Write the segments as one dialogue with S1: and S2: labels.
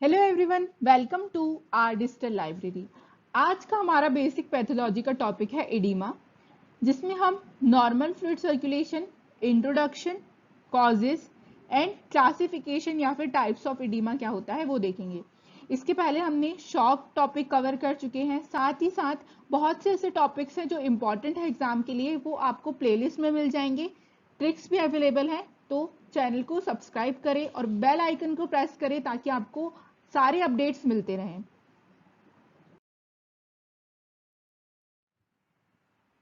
S1: Hello everyone, welcome to our digital library. आज का हमारा बेसिक पैथोलॉजी का टॉपिक है एडिमा, जिसमें हम normal fluid circulation, introduction, causes and classification या फिर टाइप्स ऑफ एडिमा क्या होता है वो देखेंगे। इसके पहले हमने शॉक टॉपिक कवर कर चुके हैं, साथ ही साथ बहुत से ऐसे टॉपिक्स हैं जो इम्पॉर्टेंट है एग्जाम के लिए, वो आपको प्लेलिस्ट में मिल जाएंगे। ट्रिक्स भी अवेलेबल हैं, तो चैनल को सब्सक्राइब करें और बेल आइकन को प्रेस करें ताकि आपको सारे अपडेट्स मिलते रहें।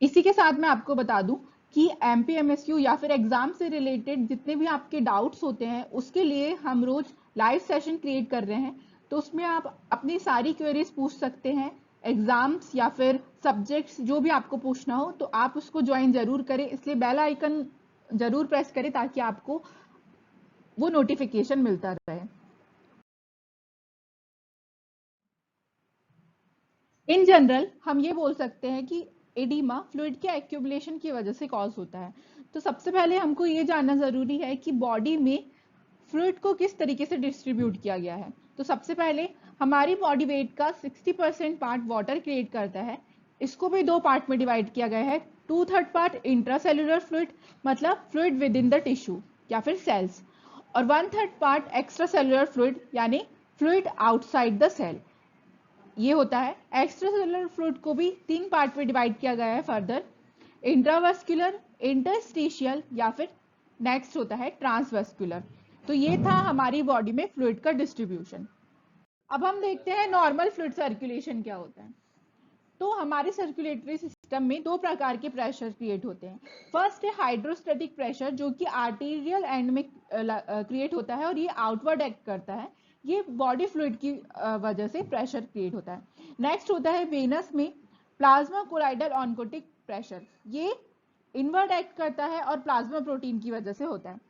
S1: इसी के साथ मैं आपको बता दूं कि एमपीएमएसक्यू या फिर एग्जाम से रिलेटेड जितने भी आपके डाउट्स होते हैं उसके लिए हम रोज लाइव सेशन क्रिएट कर रहे हैं, तो उसमें आप अपनी सारी क्वेरीज पूछ सकते हैं। एग्जाम्स या फिर सब्जेक्ट्स जो भी आपको पूछना हो तो आप उसको ज्वाइन जरूर करें, इसलिए बेल आइकन जरूर प्रेस करें ताकि आपको वो नोटिफिकेशन मिलता रहे। इन जनरल हम ये बोल सकते हैं कि एडिमा फ्लूइड के एक्यूमुलेशन की वजह से कॉज होता है। तो सबसे पहले हमको ये जानना जरूरी है कि बॉडी में फ्लूइड को किस तरीके से डिस्ट्रीब्यूट किया गया है। तो सबसे पहले हमारी बॉडी वेट का 60% पार्ट वाटर क्रिएट करता है। इसको भी दो पार्ट में डिवाइड किया गया है। 2/3 पार्ट इंट्रासेलुलर फ्लूइड, मतलब fluid with in the tissue या फिर सेल्स, और 1/3 पार्ट एक्स्ट्रा सेलुलर फ्लूइड यानी फ्लूइड आउटसाइड द सेल, ये होता है। एक्स्ट्रा सेलुलर फ्लूइड को भी 3 पार्ट में डिवाइड किया गया है फर्दर, इंट्रावेस्कुलर, इंटरस्टिशियल या फिर नेक्स्ट होता है ट्रांसवेस्कुलर। तो ये था हमारी बॉडी में फ्लूइड का डिस्ट्रीब्यूशन। अब हम देखते हैं नॉर्मल फ्लूइड सर्कुलेशन क्या होता है। तो हमारे सर्कुलेटरी सिस्टम में दो प्रकार के प्रेशर क्रिएट होते हैं। फर्स्ट है हाइड्रोस्टैटिक प्रेशर, जो कि आर्टीरियल एंड में क्रिएट होता है और ये आउटवर्ड एक्ट करता है। ये बॉडी फ्लूइड की वजह से प्रेशर क्रिएट होता है। नेक्स्ट होता है वेनस में प्लाज्मा कोलाइडल ऑन्कोटिक प्रेशर, ये इनवर्ड एक्ट करता है और प्लाज्मा प्रोटीन की वजह से होता है।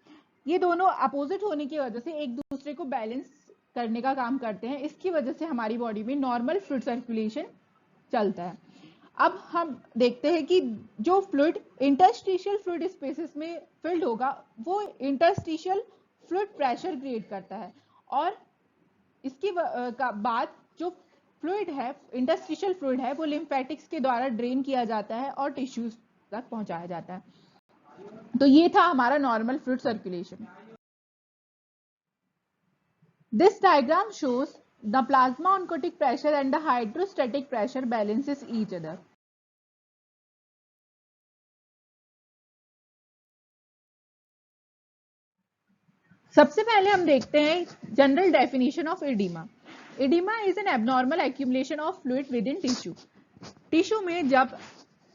S1: ये दोनों अपोजिट होने की वजह से एक दूसरे को बैलेंस करने का काम करते हैं। इसकी वजह से हमारी बॉडी में नॉर्मल फ्लूइड सर्कुलेशन चलता है। अब हम देखते हैं कि जो फ्लूइड इंटरस्टिशियल फ्लूइड स्पेसेस में फिल्ड होगा वो इंटरस्टिशियल फ्लूइड प्रेशर क्रिएट करता है, और इसकी बाद जो फ्लूइड है, इंटरस्टिशियल फ्लूइड है, वो लिम्फेटिक्स के द्वारा ड्रेन किया जाता है और टिश्यूज तक पहुंचाया जाता है। तो ये था हमारा normal fluid circulation. This diagram shows the plasma oncotic pressure and the hydrostatic pressure balances each other. सबसे पहले हम देखते हैं general definition of oedema. Oedema is an abnormal accumulation of fluid with in tissue. Tissue में जब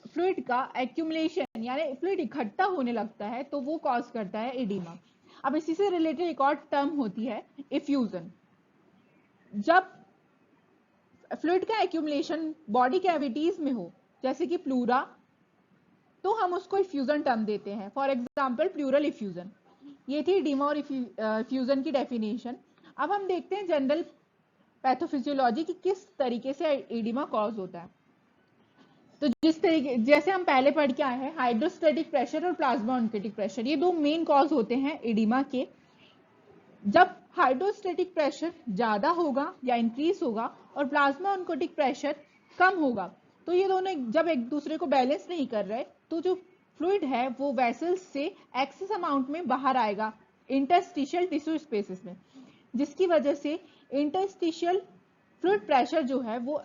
S1: fluid का accumulation यानी fluid इकट्ठा होने लगता है तो वो कॉज करता है एडिमा। अब इसी से रिलेटेड एक और टर्म होती है इफ्यूजन। जब फ्लूइड का एक्यूमुलेशन बॉडी कैविटीज में हो, जैसे कि प्लूरा, तो हम उसको इफ्यूजन टर्म देते हैं। For example pleural effusion. ये थी एडिमा और इफ्यूजन की डेफिनेशन। अब हम देखते हैं जनरल पैथोफिजियोलॉजी की किस तरीके से एडिमा कॉज होता है। तो जिस तरीके जैसे हम पहले पढ़ के आए हैं, हाइड्रोस्टैटिक प्रेशर और प्लाज्मा ऑन्कोटिक प्रेशर, ये दो मेन कॉज होते हैं एडिमा के। जब हाइड्रोस्टैटिक प्रेशर ज्यादा होगा या इंक्रीज होगा और प्लाज्मा ऑन्कोटिक प्रेशर कम होगा, तो ये दोनों जब एक दूसरे को बैलेंस नहीं कर रहे, तो जो फ्लूइड है वो वेसल्स से एक्सेस अमाउंट में बाहर आएगा इंटरस्टिशियल टिश्यू स्पेसेस में, जिसकी वजह से इंटरस्टिशियल फ्लूइड प्रेशर जो है वो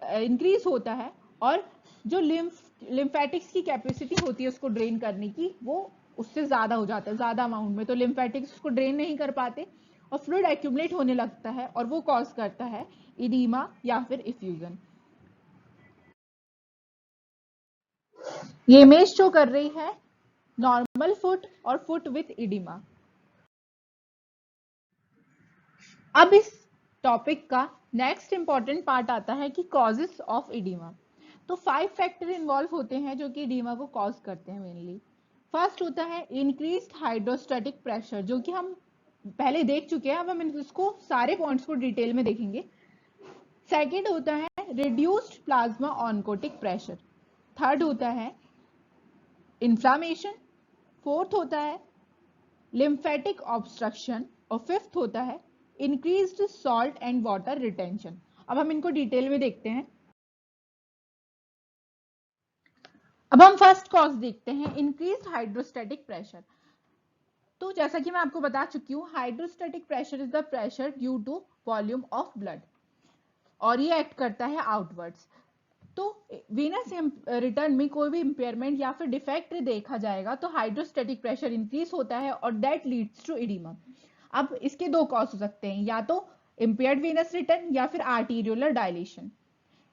S1: इंक्रीज होता है, और जो लिम्फेटिक्स की कैपेसिटी होती है उसको ड्रेन करने की, वो उससे ज्यादा हो जाता है, ज्यादा अमाउंट में, तो लिम्फेटिक्स उसको ड्रेन नहीं कर पाते और फ्लूइड एक्यूमुलेट होने लगता है और वो कॉज करता है इडीमा या फिर इफ्यूजन। ये इमेज शो कर रही है नॉर्मल फुट और फुट विथ इडीमा। अब इस टॉपिक का नेक्स्ट इंपॉर्टेंट पार्ट आता है कि कॉजेस ऑफ इडीमा। तो 5 फैक्टर इन्वॉल्व होते हैं जो कि इडीमा को कॉज करते हैं मेनली। फर्स्ट होता है इंक्रीज्ड हाइड्रोस्टैटिक प्रेशर, जो कि हम पहले देख चुके हैं, अब हम इसको सारे पॉइंट्स को डिटेल में देखेंगे। सेकेंड होता है reduced plasma oncotic pressure. Third होता है इन्फ्लामेशन। फोर्थ होता है लिम्फेटिक ऑब्स्ट्रक्शन, और फिफ्थ होता है increased salt and water retention. अब हम इनको डिटेल में देखते हैं। अब हम फर्स्ट कॉज देखते हैं, इंक्रीज्ड हाइड्रोस्टैटिक प्रेशर। तो जैसा कि मैं आपको बता चुकी हूँ, hydrostatic pressure is the pressure due to volume of blood, और ये एक्ट करता है आउटवर्ड्स। तो वीनस रिटर्न में कोई भी इंपेयरमेंट या फिर डिफेक्ट देखा जाएगा तो हाइड्रोस्टैटिक प्रेशर इंक्रीज होता है और दैट लीड्स टू इडिमा। अब इसके दो कॉज हो सकते हैं, या तो इंपेयर्ड वेनस रिटर्न या फिर आर्टीरियोलर डायलेशन।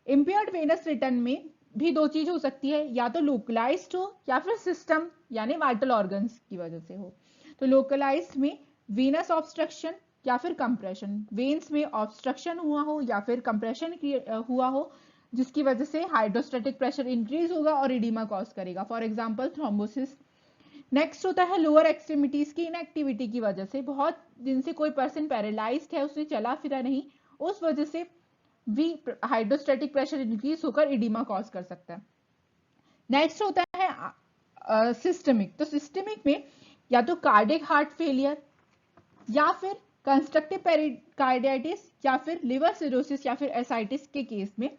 S1: इंपेयर्ड वेनस रिटर्न में भी दो चीज हो सकती है, या तो लोकलाइज्ड हो या फिर सिस्टम यानी वाइटल ऑर्गन्स की वजह से हो। तो लोकलाइज्ड में वीनस ऑब्स्ट्रक्शन या फिर कंप्रेशन, वेन्स में ऑब्स्ट्रक्शन हुआ हो या फिर कंप्रेशन हुआ हो, जिसकी वजह से हाइड्रोस्टैटिक प्रेशर इंक्रीज होगा और इडिमा कॉज करेगा, फॉर एग्जांपल थ्रोम्बोसिस। नेक्स्ट होता है लोअर एक्सट्रीमिटीज की इनएक्टिविटी की वजह से, बहुत दिन से कोई पर्सन पैरालाइज्ड है, उसने चला फिरा नहीं, उस वजह से भी हाइड्रोस्टैटिक प्रेशर इंक्रीज होकर इडिमा कॉज कर सकता है। नेक्स्ट होता है सिस्टमिक। तो सिस्टमिक में या तो कार्डियक हार्ट फेलियर या फिर कंस्ट्रक्टिव पेरिकार्डिटिस या फिर लिवर सिरोसिस या फिर एसाइटिस के केस में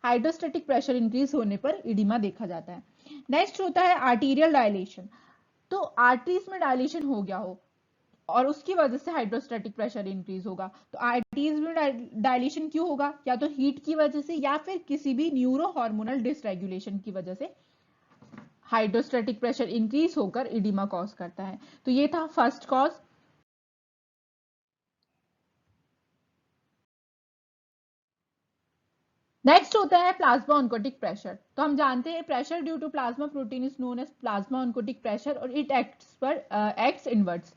S1: हाइड्रोस्टैटिक प्रेशर इंक्रीज होने पर इडिमा देखा जाता है। नेक्स्ट होता है आर्टीरियल डायलेशन। तो आर्टरीज में डायलेशन हो गया हो और उसकी वजह से हाइड्रोस्टैटिक प्रेशर इंक्रीज होगा। तो आर्टरीज में डायलेशन क्यों होगा, या तो हीट की वजह से या फिर किसी भी न्यूरो हार्मोनल डिसरेगुलेशन की वजह से हाइड्रोस्टैटिक प्रेशर इंक्रीज होकर इडिमा कॉज करता है। तो ये था फर्स्ट कॉज। नेक्स्ट होता है प्लाज्मा ऑन्कोटिक प्रेशर। तो हम जानते हैं pressure due to plasma protein is known as plasma oncotic pressure और इट एक्ट्स इनवर्ट्स।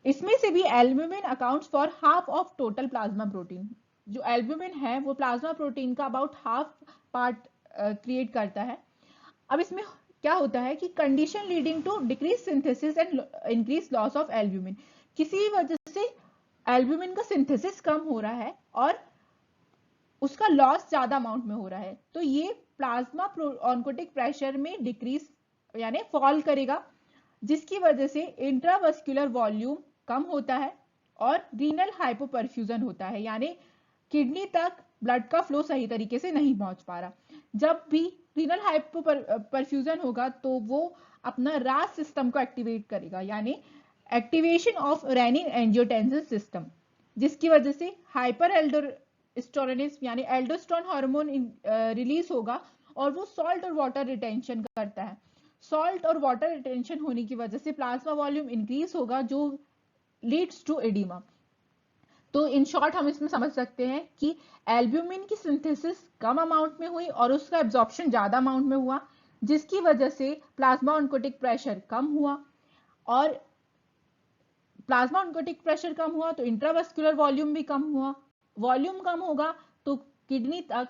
S1: इसमें से भी albumin accounts for half of total plasma protein. जो एल्ब्यूमिन है वो प्लाज्मा प्रोटीन का अबाउट हाफ पार्ट क्रिएट करता है। अब इसमें क्या होता है कि condition leading to decrease synthesis and increase loss of albumin, किसी वजह से एल्ब्यूमिन का सिंथेसिस कम हो रहा है और उसका लॉस ज्यादा अमाउंट में हो रहा है, तो ये प्लाज्मा ऑन्कोटिक प्रेशर में डिक्रीज यानी फॉल करेगा, जिसकी वजह से इंट्रावस्कुलर वॉल्यूम कम होता है और रीनल हाइपोपरफ्यूजन होता है, यानी किडनी तक ब्लड का फ्लो सही तरीके से नहीं पहुंच पा रहा। जब भी रीनल हाइपोपरफ्यूजन होगा तो वो अपना रास सिस्टम को एक्टिवेट करेगा, यानी activation of renin angiotensin system, जिसकी वजह से हाइपर एल्डोस्टेरोनिस यानी एल्डोस्टेरोन हार्मोन रिलीज होगा और वो सॉल्ट और वाटर रिटेंशन करता है। सॉल्ट और वाटर रिटेंशन होने की वजह से प्लाज्मा वॉल्यूम इंक्रीज होगा जो लीड्स टू एडिमा। तो इन शॉर्ट हम इसमें समझ सकते हैं कि एल्ब्यूमिन की सिंथेसिस कम अमाउंट में हुई और उसका एब्जॉर्प्शन ज्यादा अमाउंट में हुआ, जिसकी वजह से प्लाज्मा ऑन्कोटिक प्रेशर कम हुआ, और प्लाज्मा ऑन्कोटिक प्रेशर कम हुआ तो इंट्रावेस्कुलर वॉल्यूम भी कम हुआ। वॉल्यूम कम होगा तो किडनी तक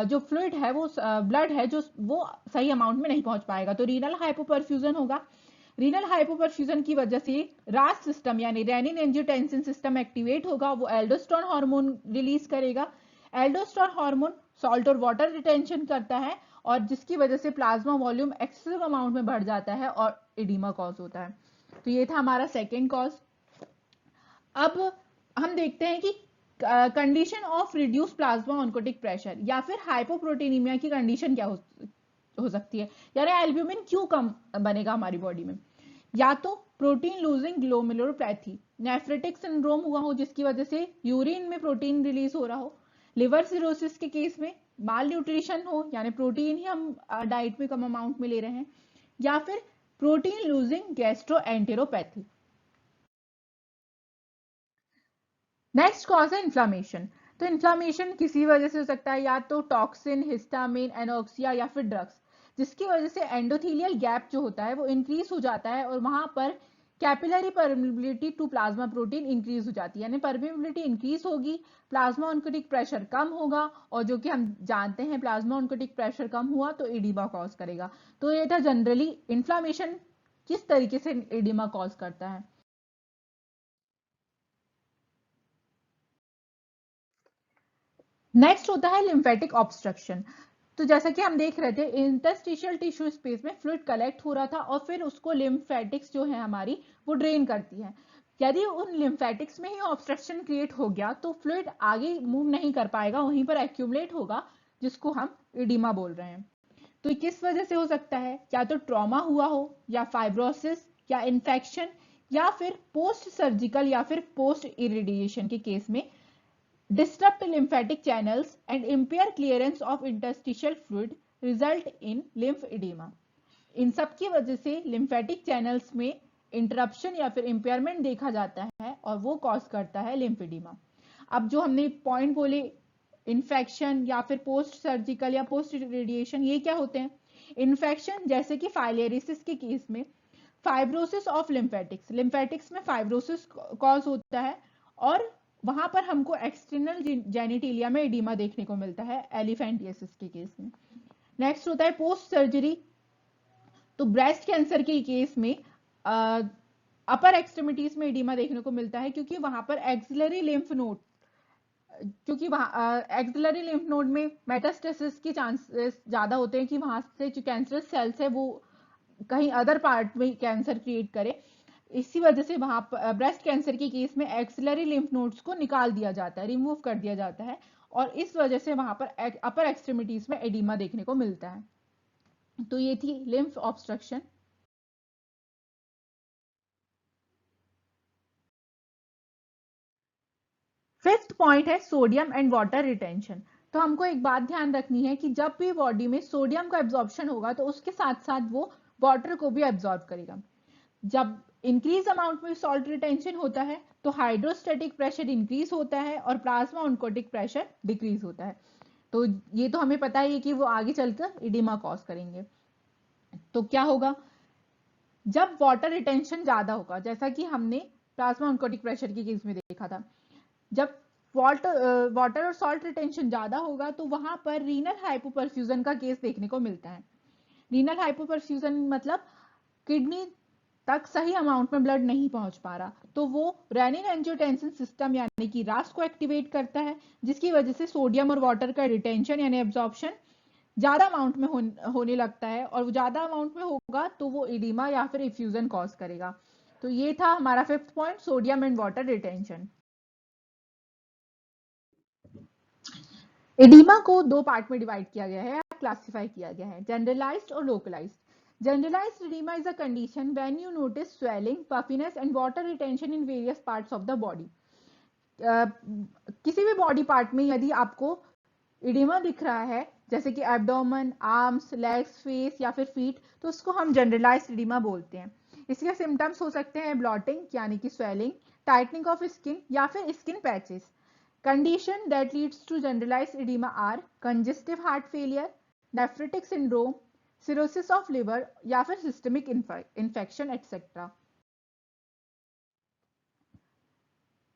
S1: जो फ्लूइड है वो ब्लड है जो वो सही अमाउंट में नहीं पहुंच पाएगा, तो रीनल हाइपोपरफ्यूजन होगा। रीनल हाइपोपरफ्यूजन की वजह से रास सिस्टम यानी रेनिन एंजियोटेंसिन सिस्टम एक्टिवेट होगा, वो एल्डोस्टेरोन हार्मोन रिलीज करेगा। एल्डोस्टेरोन हार्मोन सॉल्ट और वाटर रिटेंशन करता है और जिसकी वजह से प्लाज्मा वॉल्यूम एक्सेसिव अमाउंट में बढ़ जाता है और एडिमा कॉज होता है। तो ये था हमारा सेकेंड कॉज। अब हम देखते हैं कि condition of reduce plasma oncotic pressure या फिर हाइपोप्रोटीनीमिया की कंडीशन क्या हो सकती है, यानी एल्ब्यूमिन क्यों कम बनेगा हमारी बॉडी में। या तो protein losing glomerulopathy, nephritic syndrome हुआ हो जिसकी वजह से यूरिन में प्रोटीन रिलीज हो रहा हो, लिवर सिरोसिस के केस में माल न्यूट्रिशन हो यानी प्रोटीन ही हम डाइट में कम अमाउंट में ले रहे हैं, या फिर प्रोटीन लूजिंग गैस्ट्रोएंटेरोपैथी। नेक्स्ट कॉज है इन्फ्लामेशन। तो इन्फ्लामेशन किसी वजह से हो सकता है, या तो टॉक्सिन, हिस्टामिन, एनोक्सिया या फिर ड्रग्स, जिसकी वजह से एंडोथेलियल गैप जो होता है वो इंक्रीज हो जाता है और वहां पर capillary permeability to plasma protein increase हो जाती है, यानी परमिबिलिटी इंक्रीज होगी, प्लाज्मा ऑन्कोटिक प्रेशर कम होगा, और जो कि हम जानते हैं प्लाज्मा ऑन्कोटिक प्रेशर कम हुआ तो एडिमा कॉज करेगा। तो ये था जनरली इन्फ्लामेशन किस तरीके से एडिमा कॉज करता है। नेक्स्ट होता है लिम्फेटिक ऑब्स्ट्रक्शन। तो जैसा कि हम देख रहे थे इंटरस्टिशियल टिश्यू स्पेस में फ्लूइड कलेक्ट हो रहा था और फिर उसको लिम्फेटिक्स जो है हमारी वो ड्रेन करती है। यदि उन लिम्फेटिक्स में ही ऑब्स्ट्रक्शन क्रिएट हो गया तो फ्लूइड आगे मूव नहीं कर पाएगा, वहीं पर एक्यूमुलेट होगा, जिसको हम एडिमा बोल रहे हैं। तो किस वजह से हो सकता है? या तो ट्रॉमा हुआ हो, या फाइब्रोसिस, या इन्फेक्शन, या फिर पोस्ट सर्जिकल या फिर पोस्ट इरिडिएशन के केस में disrupt lymphatic channels and impair clearance of interstitial fluid result in lymphedema। इन सब की वजह से lymphatic channels में इंटरप्शन या फिर इम्पेयरमेंट देखा जाता है और वो कॉज करता है लिम्फेडिमा। अब जो हमने पॉइंट बोले, इन्फेक्शन या फिर पोस्ट सर्जिकल या पोस्ट रेडिएशन, ये क्या होते हैं? इन्फेक्शन जैसे कि फाइलेरिसिस के केस में फाइब्रोसिस ऑफ लिम्फेटिक्स, लिम्फेटिक्स में फाइब्रोसिस कॉज होता है और वहां पर हमको एक्सटर्नल जेनिटेलिया में एडिमा देखने को मिलता है एलिफेंटियासिस के केस में। नेक्स्ट होता है पोस्ट सर्जरी। तो ब्रेस्ट कैंसर के केस में अपर एक्सट्रीमिटीज में एडिमा देखने को मिलता है, क्योंकि वहां पर एक्सिलरी लिम्फ नोड, क्योंकि वहां एक्सिलरी लिम्फ नोड में मेटास्टेसिस के चांसेस ज्यादा होते हैं कि वहां से जो कैंसरस सेल्स है वो कहीं अदर पार्ट में कैंसर क्रिएट करे। इसी वजह से वहां पर ब्रेस्ट कैंसर के केस में एक्सिलरी लिम्फ नोड्स को निकाल दिया जाता है, रिमूव कर दिया जाता है, और इस वजह से वहां पर अपर एक्सट्रीमिटीज में एडिमा देखने को मिलता है। तो ये थी लिम्फ ऑब्स्ट्रक्शन। फिफ्थ पॉइंट है सोडियम एंड वाटर रिटेंशन। तो हमको एक बात ध्यान रखनी है कि जब भी बॉडी में सोडियम का एब्जॉर्प्शन होगा तो उसके साथ साथ वो वाटर को भी एब्जॉर्ब करेगा। जब इंक्रीज अमाउंट में सॉल्ट रिटेंशन होता है तो हाइड्रोस्टेटिक प्रेशर इंक्रीज होता है और प्लाज्मा ऑन्कोटिक प्रेशर डिक्रीज होता है। तो ये तो हमें पता है कि वो आगे चलकर इडिमा कॉज करेंगे। तो क्या होगा? जब वाटर रिटेंशन ज्यादा होगा, जैसा कि हमने प्लाज्मा ऑन्कोटिक प्रेशर के केस में देखा था, जब वाटर और सॉल्ट रिटेंशन ज्यादा होगा तो वहां पर रीनल हाइपोपरफ्यूजन का केस देखने को मिलता है। रीनल हाइपोपरफ्यूजन मतलब किडनी तक सही अमाउंट में ब्लड नहीं पहुंच पा रहा, तो वो रेनिन एंजियोटेंसिन सिस्टम यानी कि रास को एक्टिवेट करता है, जिसकी वजह से सोडियम और वाटर का रिटेंशन यानी एब्जॉर्प्शन ज्यादा अमाउंट में होने लगता है, और वो ज्यादा अमाउंट में होगा तो वो इडिमा या फिर इफ्यूजन कॉज करेगा। तो ये था हमारा fifth point, sodium and water retention. Oedema को दो पार्ट में डिवाइड किया गया है, क्लासिफाई किया गया है, जनरलाइज्ड और localised. Generalized edema is a condition when you notice swelling, puffiness and water retention in various parts of the body। किसी भी बॉडी पार्ट में यदि आपको इडिमा दिख रहा है, जैसे कि एब्डोमेन, आर्म्स, लेग्स, फेस या फिर फीट, तो उसको हम जनरलाइज्ड इडिमा बोलते हैं। इसके सिम्टम्स हो सकते हैं ब्लॉटिंग यानी कि स्वेलिंग, टाइटनिंग ऑफ स्किन या फिर skin patches. Condition that leads to generalized edema are congestive heart failure, nephrotic syndrome, cirrhosis of liver या फिर systemic infection etc।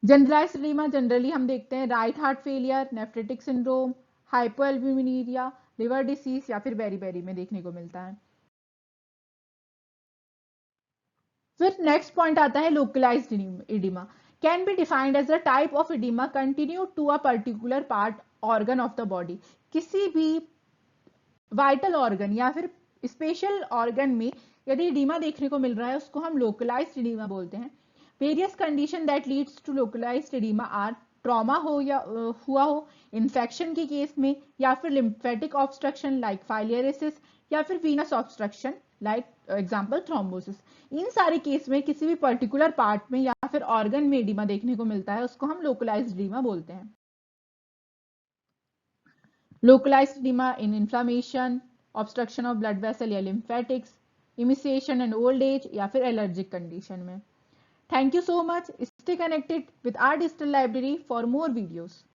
S1: Generalised oedema generally हम देखते हैं right heart failure, nephritic syndrome, hypoalbuminuria, liver disease या फिर berry में देखने को मिलता है। फिर नेक्स्ट पॉइंट आता है localised oedema. Can be defined as a type of oedema continue to a particular part organ of the body. किसी भी वाइटल ऑर्गन या फिर स्पेशल ऑर्गन में यदि एडिमा देखने को मिल रहा है उसको हम लोकलाइज्ड एडिमा बोलते हैं। Various condition that leads to localised oedema are trauma हो या हुआ हो, इन्फेक्शन के केस में, या फिर लिम्फेटिक ऑब्स्ट्रक्शन लाइक फाइलियरिसिस, या फिर venous obstruction like example thrombosis. इन सारे केस में किसी भी पर्टिकुलर पार्ट में या फिर ऑर्गन में एडिमा देखने को मिलता है उसको हम लोकलाइज्ड एडिमा बोलते हैं। Localized edema in inflammation, obstruction of blood vessel या lymphatics, emaciation and old age या फिर allergic condition में। Thank you so much. Stay connected with our digital library for more videos.